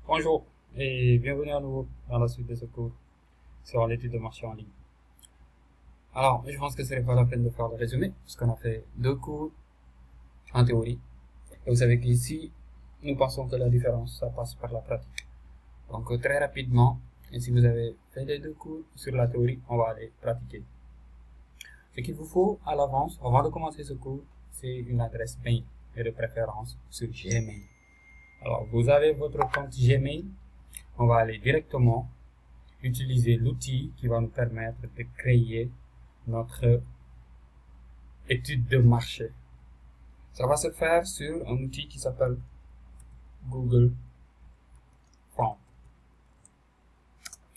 Bonjour et bienvenue à nouveau dans la suite de ce cours sur l'étude de marché en ligne. Alors, je pense que ce n'est pas la peine de faire le résumé, puisqu'on a fait 2 cours en théorie. Et vous savez qu'ici, nous pensons que la différence, ça passe par la pratique. Donc, très rapidement, et si vous avez fait les 2 cours sur la théorie, on va aller pratiquer. Ce qu'il vous faut à l'avance, avant de commencer ce cours, c'est une adresse mail, et de préférence sur Gmail. Alors, vous avez votre compte Gmail, on va aller directement utiliser l'outil qui va nous permettre de créer notre étude de marché. Ça va se faire sur un outil qui s'appelle Google Form.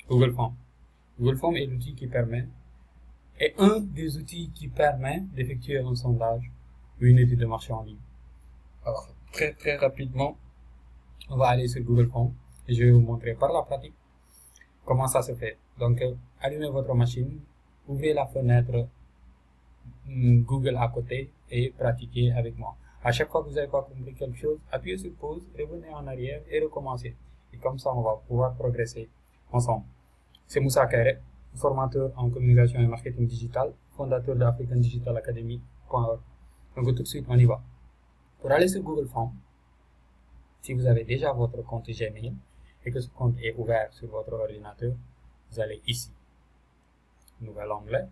Google Form. Google Form est l'outil qui permet, est un des outils qui permet d'effectuer un sondage ou une étude de marché en ligne. Alors, très rapidement, on va aller sur Google Form et je vais vous montrer par la pratique comment ça se fait. Donc, allumez votre machine, ouvrez la fenêtre Google à côté et pratiquez avec moi. À chaque fois que vous n'avez pas compris quelque chose, appuyez sur pause, revenez en arrière et recommencez. Et comme ça, on va pouvoir progresser ensemble. C'est Moussa Kairé, formateur en communication et marketing digital, fondateur de African Digital Academy.org. Donc tout de suite, on y va. Pour aller sur Google Form, si vous avez déjà votre compte Gmail et que ce compte est ouvert sur votre ordinateur, vous allez ici. Nouvel onglet.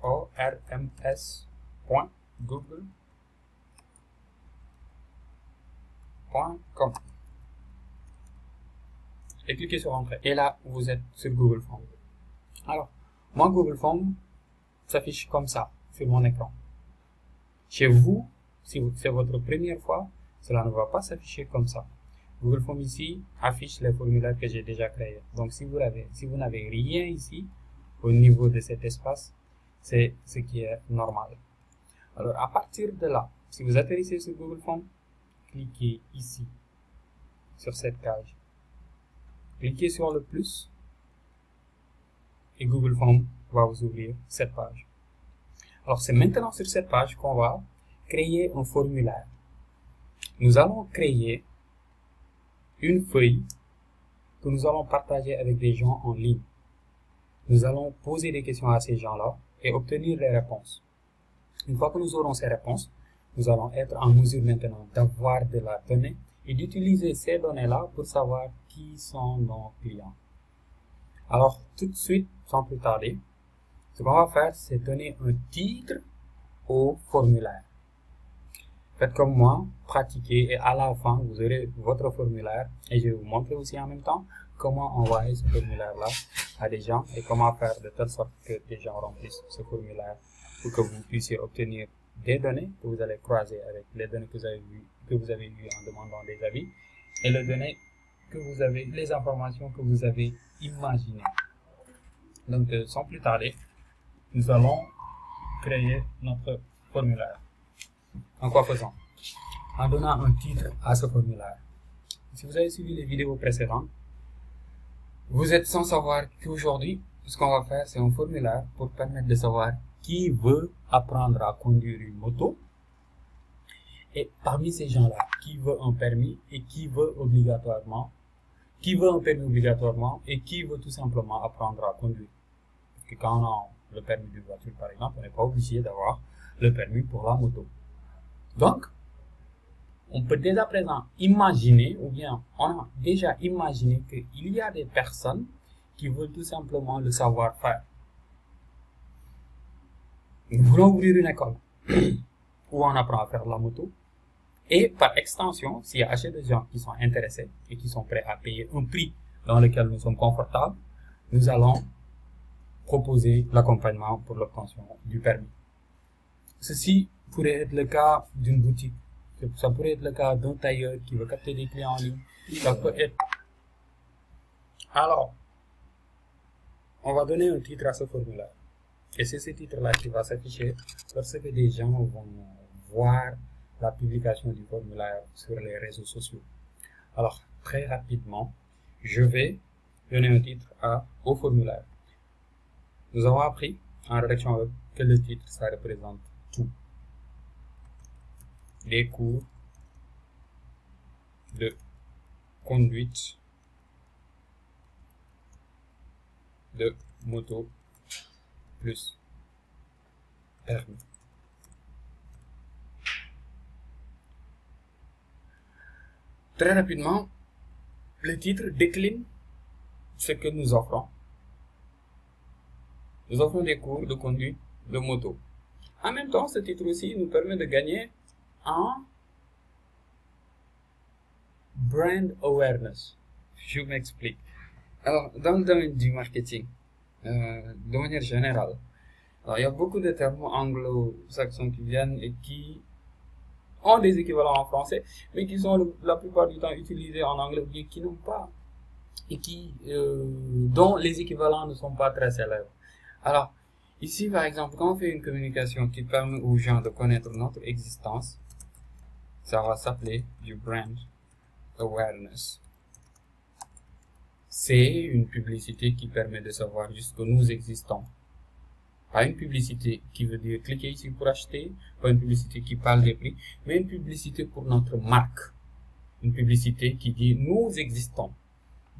forms.google.com et cliquez sur Entrée. Et là, vous êtes sur Google Form. Alors, moi, Google Form s'affiche comme ça sur mon écran. Chez vous, si c'est votre première fois, cela ne va pas s'afficher comme ça. Google Form ici affiche les formulaires que j'ai déjà créés. Donc, si vous n'avez rien ici, au niveau de cet espace, c'est ce qui est normal. Alors, à partir de là, si vous atterrissez sur Google Form, cliquez ici, sur cette case. Cliquez sur le plus et Google Form va vous ouvrir cette page. Alors, c'est maintenant sur cette page qu'on va créer un formulaire. Nous allons créer une feuille que nous allons partager avec des gens en ligne. Nous allons poser des questions à ces gens-là et obtenir les réponses. Une fois que nous aurons ces réponses, nous allons être en mesure maintenant d'avoir de la donnée et d'utiliser ces données-là pour savoir qui sont nos clients. Alors, tout de suite, sans plus tarder, ce qu'on va faire, c'est donner un titre au formulaire. Faites comme moi, pratiquez et à la fin, vous aurez votre formulaire et je vais vous montrer aussi en même temps comment envoyer ce formulaire-là à des gens et comment faire de telle sorte que des gens remplissent ce formulaire pour que vous puissiez obtenir des données que vous allez croiser avec les données que vous avez vues en demandant des avis et les données que vous avez, les informations que vous avez imaginées. Donc, sans plus tarder, nous allons créer notre formulaire. En quoi faisant? En donnant un titre à ce formulaire. Si vous avez suivi les vidéos précédentes, vous êtes sans savoir qu'aujourd'hui, ce qu'on va faire, c'est un formulaire pour permettre de savoir qui veut apprendre à conduire une moto. Et parmi ces gens-là, qui veut un permis et qui veut un permis obligatoirement et qui veut tout simplement apprendre à conduire. Parce que quand on a le permis de voiture, par exemple, on n'est pas obligé d'avoir le permis pour la moto. Donc, on peut dès à présent imaginer, ou bien on a déjà imaginé qu'il y a des personnes qui veulent tout simplement le savoir-faire. Nous voulons ouvrir une école où on apprend à faire la moto. Et par extension, s'il y a assez de gens qui sont intéressés et qui sont prêts à payer un prix dans lequel nous sommes confortables, nous allons proposer l'accompagnement pour l'obtention du permis. Ceci pourrait être le cas d'une boutique. Ça pourrait être le cas d'un tailleur qui veut capter des clients en ligne. Ça peut être... Alors, on va donner un titre à ce formulaire. Et c'est ce titre-là qui va s'afficher lorsque des gens vont voir la publication du formulaire sur les réseaux sociaux. Alors, très rapidement, je vais donner un titre au formulaire. Nous avons appris en rédaction web que le titre, ça représente tout. Des cours de conduite de moto plus permis. Très rapidement, le titre décline ce que nous offrons. Nous offrons des cours de conduite de moto. En même temps, ce titre aussi nous permet de gagner en brand awareness. Je m'explique. Alors, dans le domaine du marketing, de manière générale, alors, il y a beaucoup de termes anglo-saxons qui viennent et qui ont des équivalents en français, mais qui sont la plupart du temps utilisés en anglais, ou qui n'ont pas, et dont les équivalents ne sont pas très célèbres. Alors, ici, par exemple, quand on fait une communication qui permet aux gens de connaître notre existence, ça va s'appeler du brand awareness. C'est une publicité qui permet de savoir juste que nous existons. Pas une publicité qui veut dire cliquez ici pour acheter, pas une publicité qui parle des prix, mais une publicité pour notre marque. Une publicité qui dit nous existons.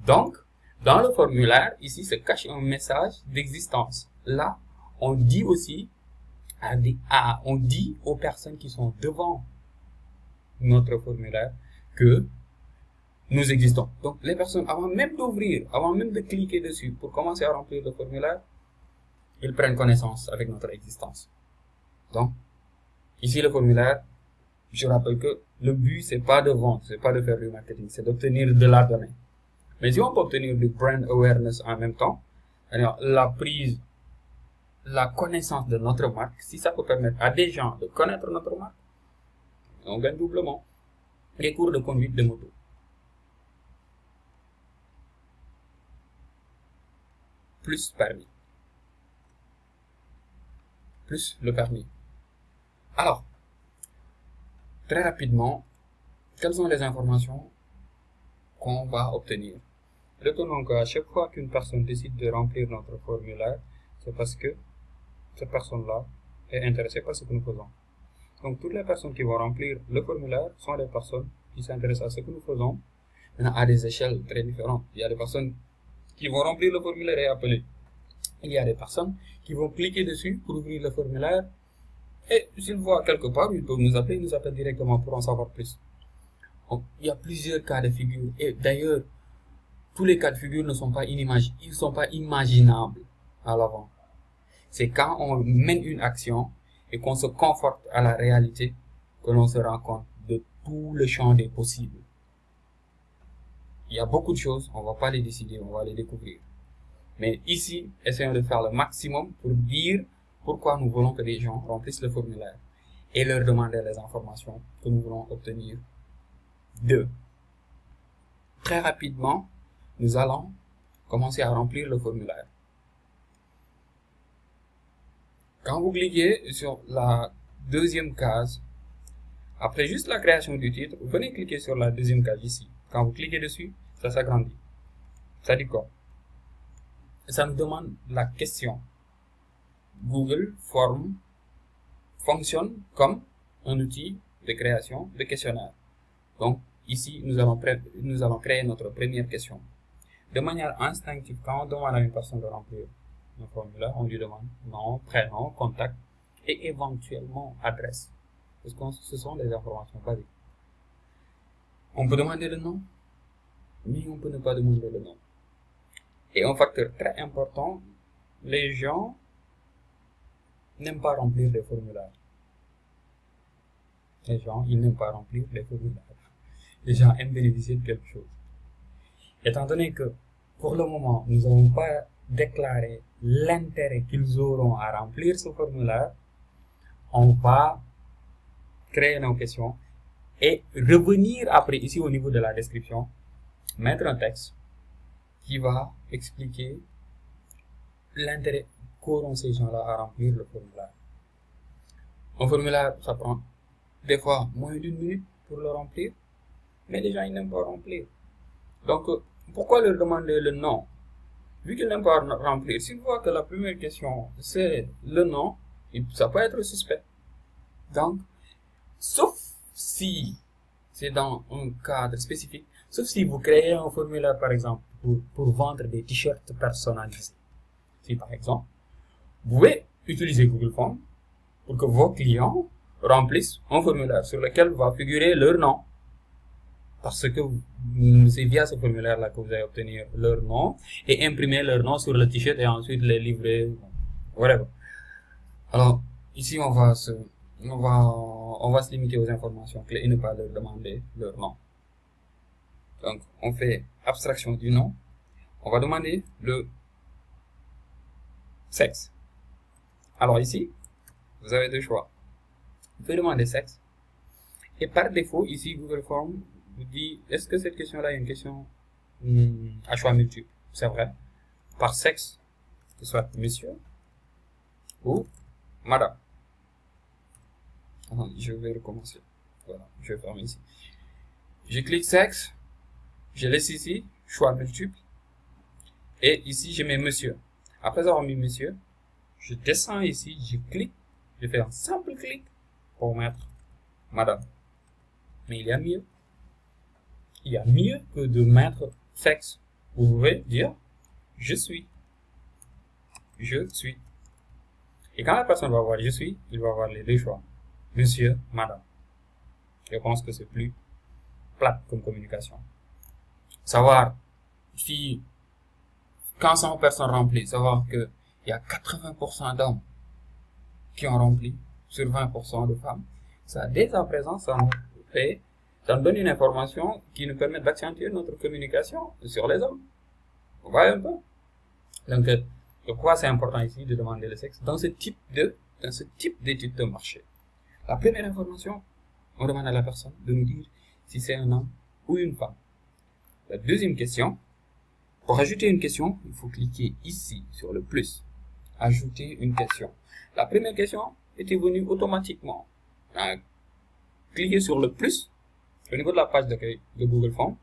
Donc, dans le formulaire, ici se cache un message d'existence. Là, on dit aussi on dit aux personnes qui sont devant notre formulaire que nous existons. Donc, les personnes, avant même d'ouvrir, avant même de cliquer dessus pour commencer à remplir le formulaire, ils prennent connaissance avec notre existence. Donc, ici le formulaire, je rappelle que le but, c'est pas de vendre, c'est pas de faire du marketing, c'est d'obtenir de la donnée. Mais si on peut obtenir du brand awareness en même temps, alors la connaissance de notre marque, si ça peut permettre à des gens de connaître notre marque, on gagne doublement. Les cours de conduite de moto. Plus permis. Plus le permis. Alors, très rapidement, quelles sont les informations qu'on va obtenir? Retenons qu'à chaque fois qu'une personne décide de remplir notre formulaire, c'est parce que cette personne-là est intéressée par ce que nous faisons. Donc, toutes les personnes qui vont remplir le formulaire sont des personnes qui s'intéressent à ce que nous faisons, maintenant à des échelles très différentes. Il y a des personnes qui vont remplir le formulaire et appeler. Il y a des personnes qui vont cliquer dessus pour ouvrir le formulaire et s'ils voient quelque part, ils peuvent nous appeler, ils nous appellent directement pour en savoir plus. Donc, il y a plusieurs cas de figure et d'ailleurs, tous les cas de figure ne sont pas imaginables à l'avant. C'est quand on mène une action et qu'on se conforte à la réalité que l'on se rend compte de tout le champ des possibles. Il y a beaucoup de choses, on ne va pas les décider, on va les découvrir. Mais ici, essayons de faire le maximum pour dire pourquoi nous voulons que les gens remplissent le formulaire et leur demander les informations que nous voulons obtenir d'eux. Très rapidement, nous allons commencer à remplir le formulaire. Quand vous cliquez sur la deuxième case, après juste la création du titre, vous venez cliquer sur la deuxième case ici. Quand vous cliquez dessus, ça s'agrandit. Ça dit quoi? Ça nous demande la question. Google Form fonctionne comme un outil de création de questionnaire. Donc, ici, nous allons créer notre première question. De manière instinctive, quand on demande à une personne de remplir un formulaire, on lui demande nom, prénom, contact et éventuellement adresse. Parce que ce sont des informations basiques. On peut demander le nom, mais on peut ne pas demander le nom. Et un facteur très important, les gens n'aiment pas remplir les formulaires. Les gens, ils n'aiment pas remplir les formulaires. Les gens aiment bénéficier de quelque chose. Étant donné que, pour le moment, nous n'avons pas déclaré l'intérêt qu'ils auront à remplir ce formulaire, on va créer nos questions et revenir après, ici au niveau de la description, mettre un texte qui va expliquer l'intérêt qu'auront ces gens-là à remplir le formulaire. Un formulaire, ça prend des fois moins d'une minute pour le remplir, mais les gens ils n'aiment pas remplir. Donc, pourquoi leur demander le nom? Vu qu'ils n'aiment pas remplir, s'ils voient que la première question c'est le nom, ça peut être suspect. Donc, sauf si c'est dans un cadre spécifique, sauf si vous créez un formulaire, par exemple, pour vendre des t-shirts personnalisés. Si, par exemple, vous pouvez utiliser Google Forms pour que vos clients remplissent un formulaire sur lequel va figurer leur nom. Parce que c'est via ce formulaire-là que vous allez obtenir leur nom et imprimer leur nom sur le t-shirt et ensuite les livrer. Whatever. Alors, ici, on va se limiter aux informations clés et ne pas leur demander leur nom. Donc, on fait abstraction du nom. On va demander le sexe. Alors ici, vous avez deux choix. Vous pouvez demander sexe. Et par défaut, ici, Google Forms vous dit, est-ce que cette question-là est une question à choix multiple? C'est vrai. Par sexe, que ce soit monsieur ou madame. Attends, je vais recommencer. Voilà, je vais fermer ici. Je clique sexe. Je laisse ici, choix multiple. Et ici, je mets monsieur. Après avoir mis monsieur, je descends ici, je clique. Je fais un simple clic pour mettre madame. Mais il y a mieux. Il y a mieux que de mettre sexe. Vous pouvez dire je suis. Je suis. Et quand la personne va voir je suis, il va avoir les deux choix. Monsieur, madame. Je pense que c'est plus plate comme communication. Savoir si, quand 100 personnes remplissent, savoir qu'il y a 80% d'hommes qui ont rempli sur 20% de femmes, ça, dès à présent, ça nous donne une information qui nous permet d'accentuer notre communication sur les hommes. Vous voyez un peu? Donc, pourquoi c'est important ici de demander le sexe dans ce type d'étude de marché? La première information, on demande à la personne de nous dire si c'est un homme ou une femme. La deuxième question, pour ajouter une question, il faut cliquer ici sur le plus. Ajouter une question. La première question était venue automatiquement. Cliquez sur le plus au niveau de la page d'accueil de Google Forms.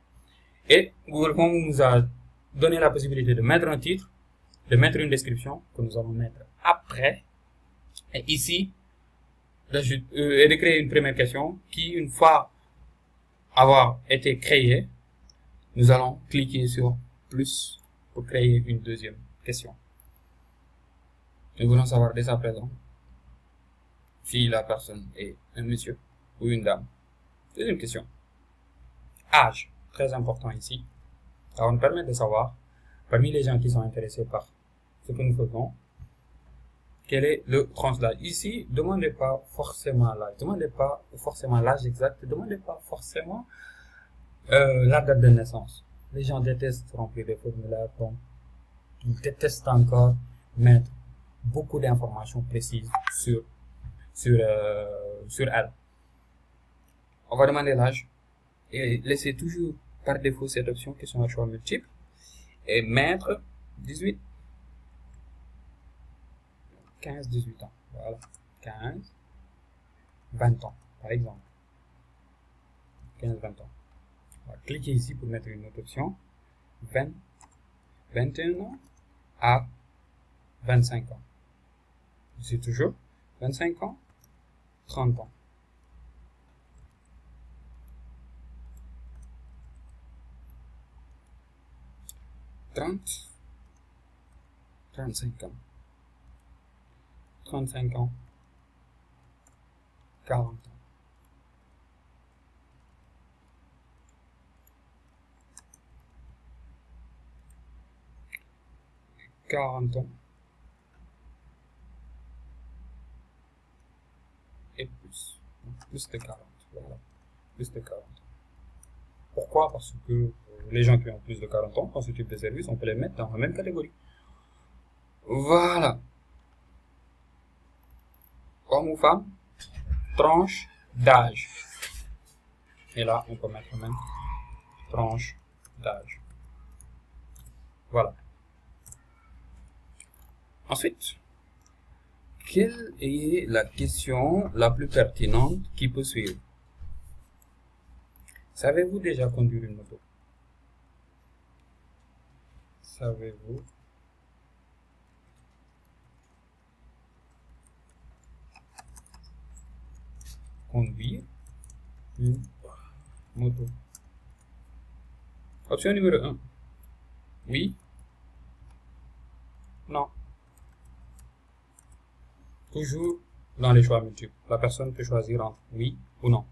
Et Google Forms nous a donné la possibilité de mettre un titre, de mettre une description que nous allons mettre après. Et ici, et de créer une première question qui, une fois avoir été créée, nous allons cliquer sur plus pour créer une deuxième question. Nous voulons savoir dès à présent si la personne est un monsieur ou une dame. Deuxième question. Âge, très important ici. Ça va nous permettre de savoir, parmi les gens qui sont intéressés par ce que nous faisons, quel est le tranche d'âge. Ici, demandez pas forcément l'âge. Demandez pas forcément l'âge exact. Demandez pas forcément la date de naissance. Les gens détestent remplir des formulaires, donc ils détestent encore mettre beaucoup d'informations précises sur elle. On va demander l'âge et laisser toujours par défaut cette option question à choix multiple et mettre 18, 15, 18 ans. Voilà, 15, 20 ans par exemple. 15, 20 ans. On va cliquer ici pour mettre une autre option. 20, 21 ans à 25 ans. C'est toujours 25 ans, 30 ans. 30, 35 ans. 35 ans, 40 ans. 40 ans et plus de 40, voilà, plus de 40 ans. Pourquoi? Parce que les gens qui ont plus de 40 ans dans ce type de service, on peut les mettre dans la même catégorie. Voilà. Homme ou femme, tranche d'âge. Et là, on peut mettre même tranche d'âge. Voilà. Ensuite, quelle est la question la plus pertinente qui peut suivre? Savez-vous déjà conduire une moto? Savez-vous conduire une moto. Option numéro 1. Oui. Non. Toujours dans les choix multiples. La personne peut choisir entre oui ou non.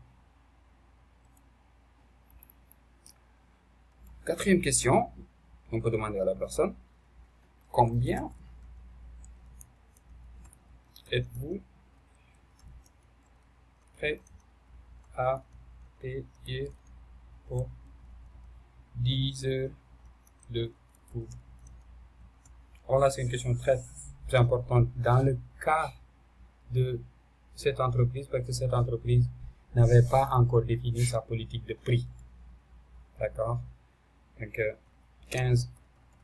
Quatrième question. On peut demander à la personne combien êtes-vous prêt à payer pour 10 heures de cours? Alors là, c'est une question très importante dans le cas de cette entreprise, parce que cette entreprise n'avait pas encore défini sa politique de prix. D'accord? Donc, 15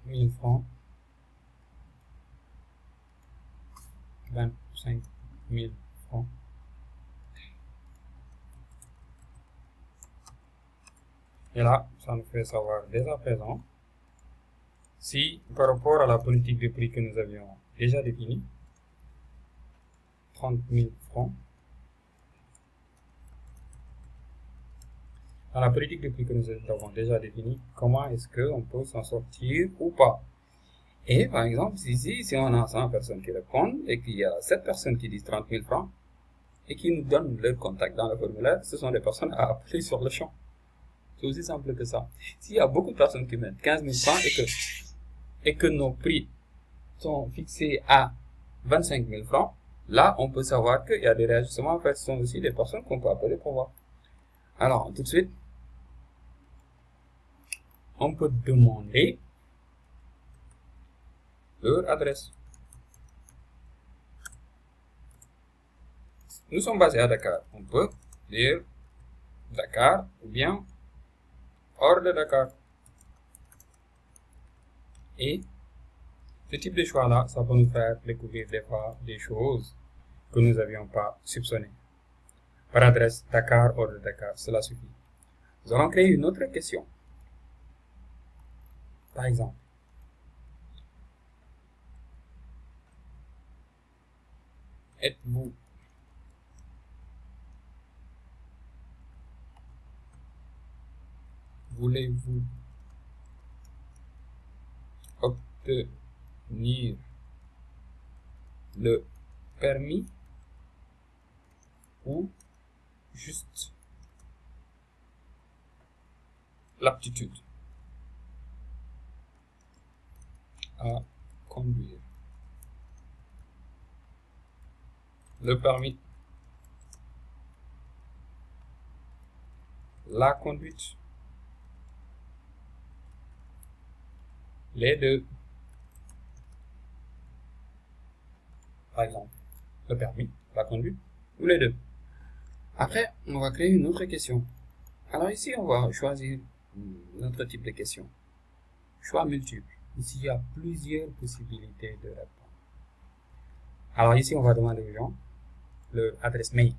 000 francs, 25 000 francs. Et là, ça nous fait savoir dès à présent si, par rapport à la politique de prix que nous avions déjà définie, 30 000 francs, dans la politique de prix que nous avons déjà définie, comment est-ce qu'on peut s'en sortir ou pas? Et par exemple, ici, si on a 100 personnes qui répondent et qu'il y a 7 personnes qui disent 30 000 francs et qui nous donnent leur contact dans le formulaire, ce sont des personnes à appeler sur le champ. C'est aussi simple que ça. S'il y a beaucoup de personnes qui mettent 15 000 francs et que nos prix sont fixés à 25 000 francs, là, on peut savoir qu'il y a des réajustements. En fait, ce sont aussi des personnes qu'on peut appeler pour voir. Alors, tout de suite, on peut demander leur adresse. Nous sommes basés à Dakar. On peut dire Dakar ou bien hors de Dakar. Et ce type de choix-là, ça peut nous faire découvrir des fois des choses que nous n'avions pas soupçonnées. Par adresse, Dakar, hors de Dakar, cela suffit. Nous allons créer une autre question. Par exemple, voulez-vous obtenir le permis ou juste l'aptitude à conduire? Le permis, la conduite, les deux. Par exemple, le permis, la conduite ou les deux. Après, on va créer une autre question. Alors ici, on va choisir notre type de question. Choix multiple. Ici, il y a plusieurs possibilités de répondre. Alors ici, on va demander aux gens leur adresse mail.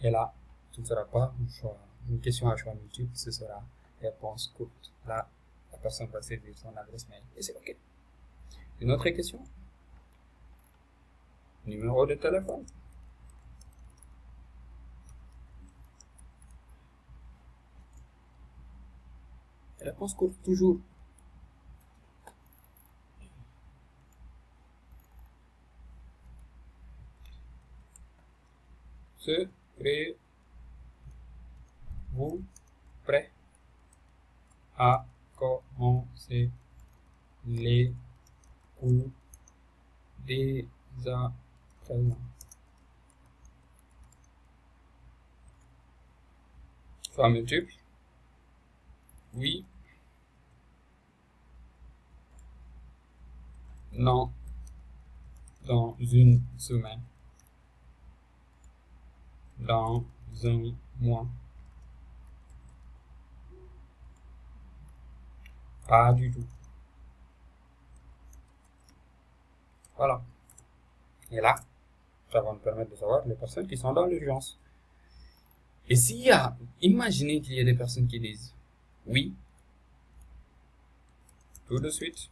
Et là, ce ne sera pas une question à choix multiple, ce sera réponse courte. Là, la personne va saisir son adresse mail et c'est OK. Une autre question. Numéro de téléphone. Réponse courte toujours. Serez-vous prêt à commencer les cours dès à présent? Choix multiple. Oui. Non. Dans une semaine. Dans un mois. Pas du tout. Voilà. Et là, ça va nous permettre de savoir les personnes qui sont dans l'urgence. Et s'il y a, imaginez qu'il y a des personnes qui disent oui, tout de suite.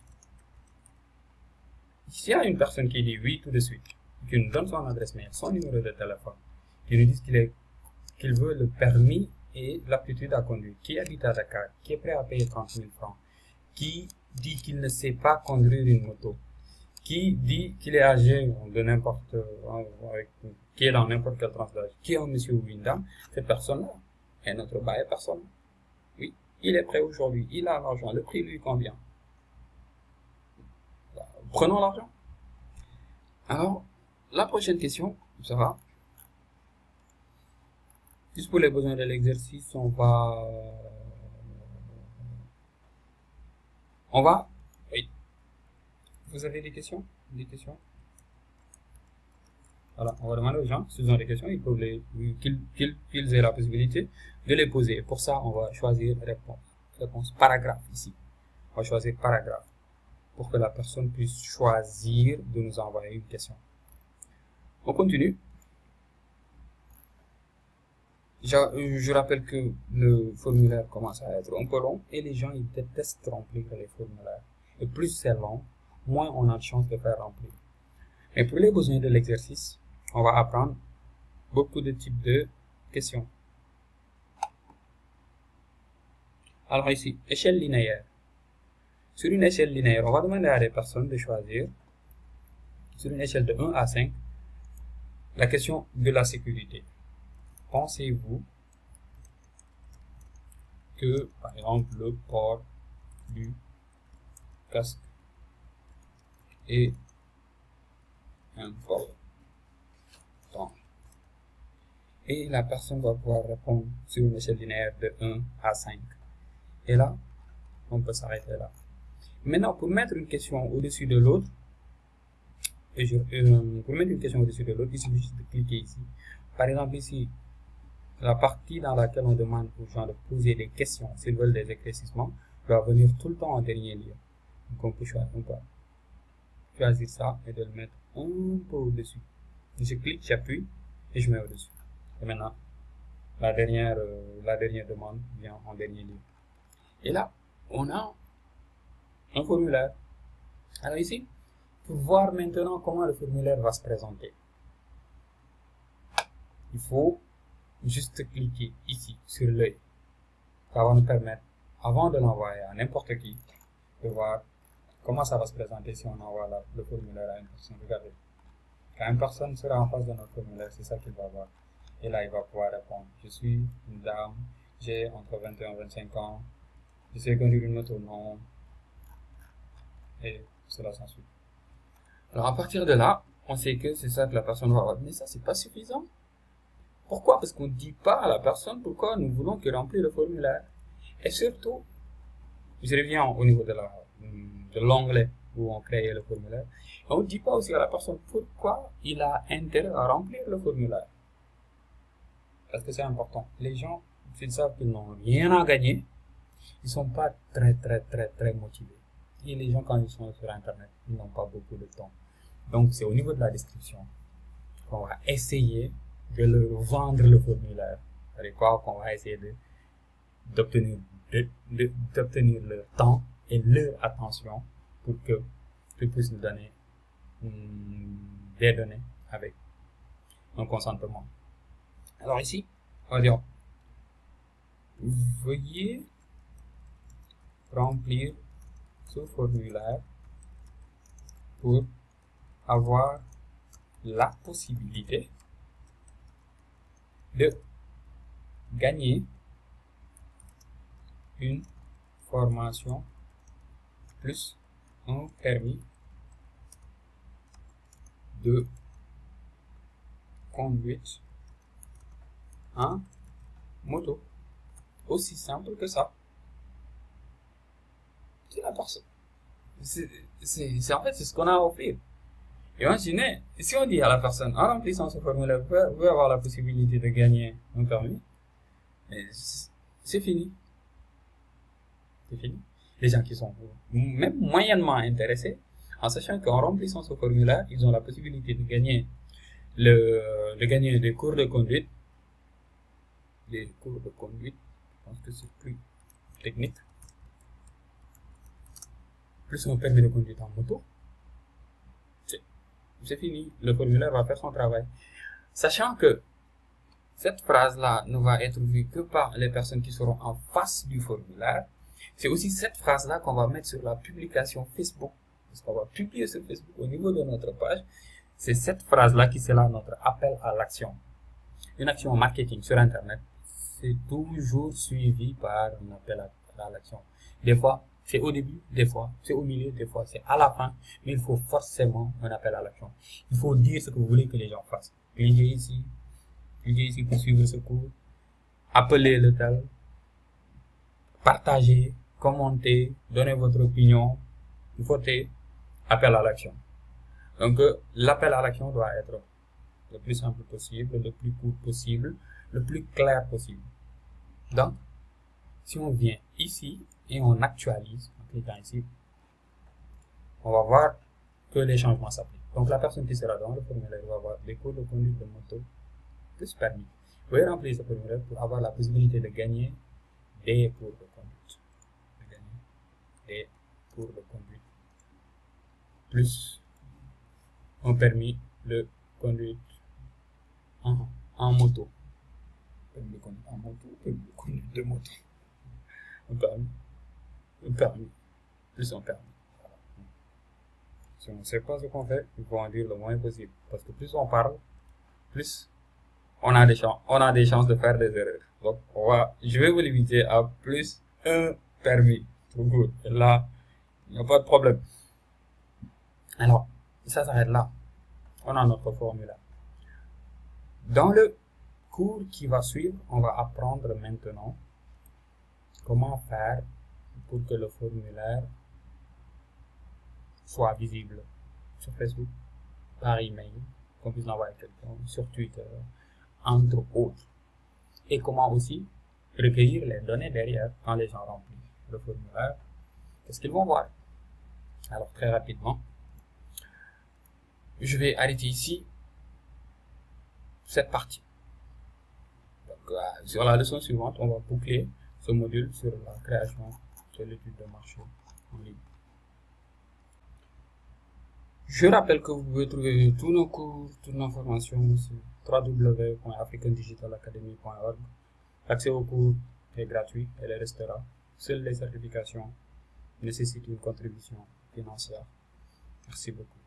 S'il y a une personne qui dit oui tout de suite, qui nous donne son adresse mail, son numéro de téléphone, qui nous disent qu'il veut le permis et l'aptitude à conduire, qui habite à Dakar, qui est prêt à payer 30 000 francs, qui dit qu'il ne sait pas conduire une moto, qui dit qu'il est âgé de n'importe, qui est dans n'importe quelle tranche d'âge, qui est un monsieur ou une dame, cette personne-là est notre bail personne. Oui, il est prêt aujourd'hui, il a l'argent, le prix lui convient. Prenons l'argent. Alors, la prochaine question sera, juste pour les besoins de l'exercice, on va, oui. Vous avez des questions? Des questions? Voilà, on va demander aux gens, s'ils ont des questions, ils peuvent qu'ils aient la possibilité de les poser. Pour ça, on va choisir réponse paragraphe ici. On va choisir paragraphe pour que la personne puisse choisir de nous envoyer une question. On continue. Je rappelle que le formulaire commence à être un peu long et les gens ils détestent remplir les formulaires. Et plus c'est long, moins on a de chance de faire remplir. Et pour les besoins de l'exercice, on va apprendre beaucoup de types de questions. Alors ici, échelle linéaire. Sur une échelle linéaire, on va demander à des personnes de choisir, sur une échelle de 1 à 5, la question de la sécurité. Pensez-vous que, par exemple, le port du casque est important? Et la personne va pouvoir répondre sur une échelle linéaire de 1 à 5. Et là, on peut s'arrêter là. Maintenant, pour mettre une question au-dessus de l'autre, il suffit juste de cliquer ici. Par exemple, ici, la partie dans laquelle on demande aux gens de poser des questions, s'ils veulent des éclaircissements, doit venir tout le temps en dernier lieu. Donc, on peut choisir ça et de le mettre un peu au-dessus. Je clique, j'appuie et je mets au-dessus. Et maintenant, la dernière demande vient en dernier lieu. Et là, on a un formulaire. Alors ici, pour voir maintenant comment le formulaire va se présenter, il faut juste cliquer ici sur l'œil. Ça va nous permettre, avant de l'envoyer à n'importe qui, de voir comment ça va se présenter si on envoie le formulaire à une personne. Regardez, quand une personne sera en face de notre formulaire, c'est ça qu'il va voir. Et là, il va pouvoir répondre. Je suis une dame, j'ai entre 21 et 25 ans, je sais conduire une moto, non, et cela s'ensuit. Alors, à partir de là, on sait que c'est ça que la personne va avoir. Mais ça, c'est pas suffisant. Pourquoi? Parce qu'on ne dit pas à la personne pourquoi nous voulons qu'il remplisse le formulaire. Et surtout, je reviens au niveau de l'onglet où on crée le formulaire. On ne dit pas aussi à la personne pourquoi il a intérêt à remplir le formulaire. Parce que c'est important. Les gens, s'ils savent qu'ils n'ont rien à gagner, ils ne sont pas très motivés. Et les gens, quand ils sont sur Internet, ils n'ont pas beaucoup de temps. Donc, c'est au niveau de la description qu'on va essayer de leur vendre le formulaire. C'est quoi qu'on va essayer d'obtenir leur temps et leur attention pour qu'ils puissent nous donner des données avec un consentement. Alors ici, on va dire, veuillez remplir ce formulaire pour avoir la possibilité de gagner une formation plus un permis de conduite en moto. Aussi simple que ça. C'est la personne. En fait, c'est ce qu'on a à offrir. Imaginez, si on dit à la personne, en remplissant ce formulaire, vous pouvez avoir la possibilité de gagner un permis, c'est fini. C'est fini. Les gens qui sont même moyennement intéressés, en sachant qu'en remplissant ce formulaire, ils ont la possibilité de gagner des cours de conduite. Des cours de conduite, je pense que c'est plus technique. Plus un permis de conduite en moto. C'est fini. Le formulaire va faire son travail. Sachant que cette phrase-là ne va être vue que par les personnes qui seront en face du formulaire. C'est aussi cette phrase-là qu'on va mettre sur la publication Facebook, parce qu'on va publier sur Facebook au niveau de notre page. C'est cette phrase-là qui sera notre appel à l'action. Une action marketing sur Internet, c'est toujours suivi par un appel à l'action. Des fois, c'est au début, des fois, c'est au milieu, des fois, c'est à la fin, mais il faut forcément un appel à l'action. Il faut dire ce que vous voulez que les gens fassent. Cliquez ici pour suivre ce cours, appelez le tel, partagez, commentez, donnez votre opinion, votez, appel à l'action. Donc, l'appel à l'action doit être le plus simple possible, le plus court possible, le plus clair possible. Donc, si on vient ici et on actualise, en cliquant ici, on va voir que les changements s'appliquent. Donc, la personne qui sera dans le formulaire va avoir des cours de conduite de moto plus permis. Vous pouvez remplir ce formulaire pour avoir la possibilité de gagner des cours de conduite. Des cours de conduite plus un permis de conduite en moto. Permis de conduite en moto, permis de conduite de moto. Un permis, plus un permis. Voilà. Si on ne sait pas ce qu'on fait, il faut en dire le moins possible. Parce que plus on parle, plus on a des chances de faire des erreurs. Donc, je vais vous limiter à plus un permis. Tout good. Et là, il n'y a pas de problème. Alors, ça s'arrête là. On a notre formulaire. Dans le cours qui va suivre, on va apprendre maintenant comment faire pour que le formulaire soit visible sur Facebook, par email, qu'on puisse l'envoyer à quelqu'un, sur Twitter, entre autres. Et comment aussi recueillir les données derrière quand les gens remplissent le formulaire. Qu'est-ce qu'ils vont voir? Alors, très rapidement, je vais arrêter ici cette partie. Donc, sur la leçon suivante, on va boucler ce module sur la création de l'étude de marché en ligne. Je rappelle que vous pouvez trouver tous nos cours, toutes nos formations sur www.africandigitalacademy.org. L'accès aux cours est gratuit et les restera. Seules les certifications nécessitent une contribution financière. Merci beaucoup.